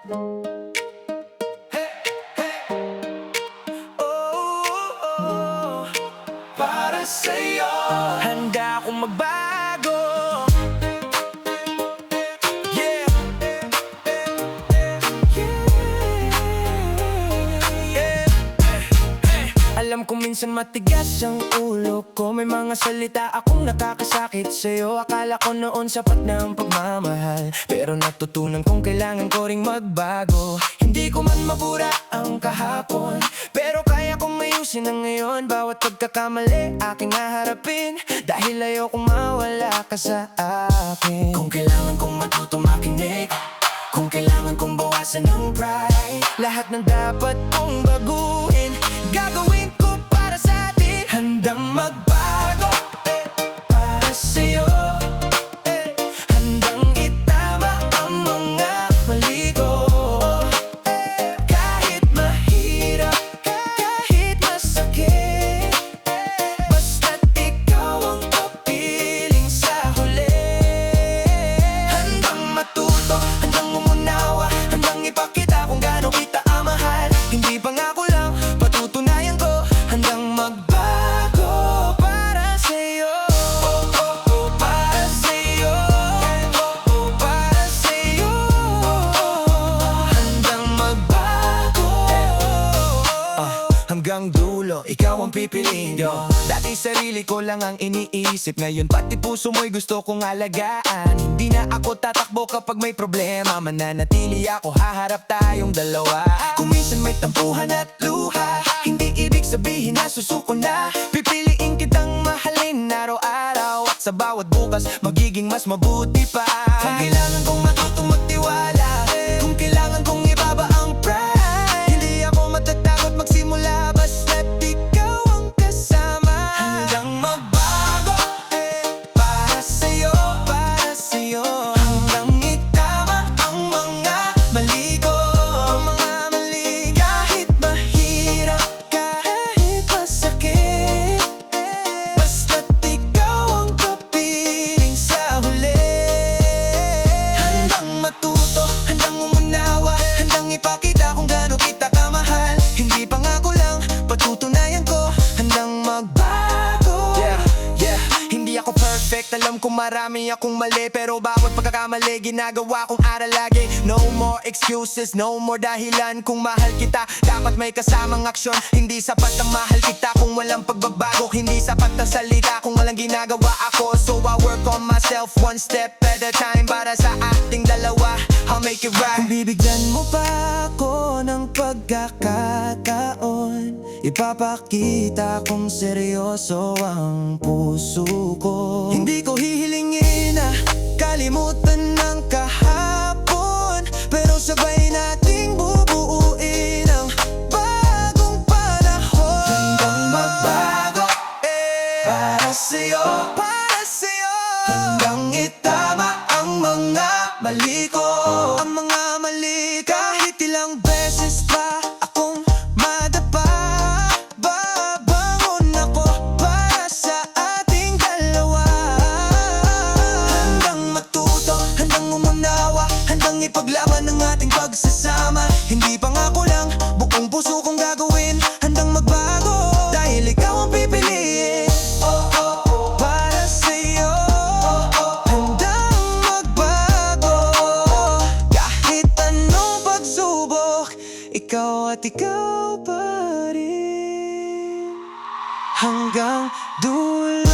Oh, para sa'yo handa akong magbago. Yeah. Yeah. Alam ko minsan matigas ang ulo ko, may mga salita akong nakakasakit sa'yo. Akala ko noon sapat na ang pagmamahal, pero natutunan kong kailangan ko ring magbago. Hindi ko man mabura ang kahapon, pero kaya kong ayusin na ngayon. Bawat pagkakamali aking haharapin, dahil ayokong mawala ka sa akin. Kung kailangan kong matutong makinig, kung kailangan kong bawasan ng pride, lahat ng dapat kong baguhin, gagawin ko para sa atin. Handang magbago para sa'yo, handang itama ang mga mali ko. Kahit mahirap, kahit masakit, basta't ikaw ang kapiling sa huli. Handang matuto, handang umunawa, handang ipakita kung gaano kita amahal. Hindi pangako lang, patutunayan ko. Handang magbago para sa'yo. Oh, oh, oh, para sa'yo. Oh, oh, para sa'yo. Handang magbago. Hanggang dulo, ikaw ang pipiliin ko. Dati sarili ko lang ang iniisip, ngayon pati puso mo'y gusto kong alagaan. Hindi na ako tatakbo kapag may problema, mananatili ako, haharap tayong dalawa. Kung minsan may tampuhan at luha, hindi ibig sabihin na susuko na. Pipiliin kitang mahalin araw-araw, at sa bawat bukas magiging mas mabuti pa. Kung kailangan kong matutong magtiwala, kung kailangan kong ibaba ang pride, hindi ako matatakot magsimula, basta't ikaw ang kasama. Handang magbago para sa'yo, para sa'yo. Handang itama ang mga mali ko, mga mali. Kahit mahirap, kahit masakit, basta't ikaw ang kapiling sa huli. Handang matuto, handang umunawa, handang ipakita kung gaano kita kamahal. Hindi pangako lang, patutunayan ko. Handang magbago. Yeah, yeah. Hindi ako perfect, alam ko marami akong mali, pero bawat pagkakamali ginagawa kong aral lagi. No more excuses, no more dahilan. Kung mahal kita, dapat may kasamang aksyon. Hindi sapat ang mahal kita kung walang pagbabago. Hindi sapat ang salita kung walang ginagawa ako. So I work on myself one step at a time. Para sa ating dalawa, I'll make it right. Kung bibigyan mo pa ako ng pagkakataon, ipapakita kong seryoso ang puso ko. Hindi ko hihilingin na kalimutan ng kahapon, pero sabay nating bubuuin ang bagong panahon. Handang magbago para sa'yo, para sa'yo. Handang itama ang mga mali ko, ang mga mali. Kahit ilang beses pa akong madapa, babangon ako para sa ating dalawa. Handang matuto, handang umunawa, handang ipaglaban ang ating pagsasama. Hindi pangako lang, buong puso kong gagawin. Handang magbago, dahil ikaw ang pipiliin. Oh, oh, oh, para sa'yo. Handang magbago, kahit anong pagsubok, ikaw at ikaw pa rin. Hanggang dulo.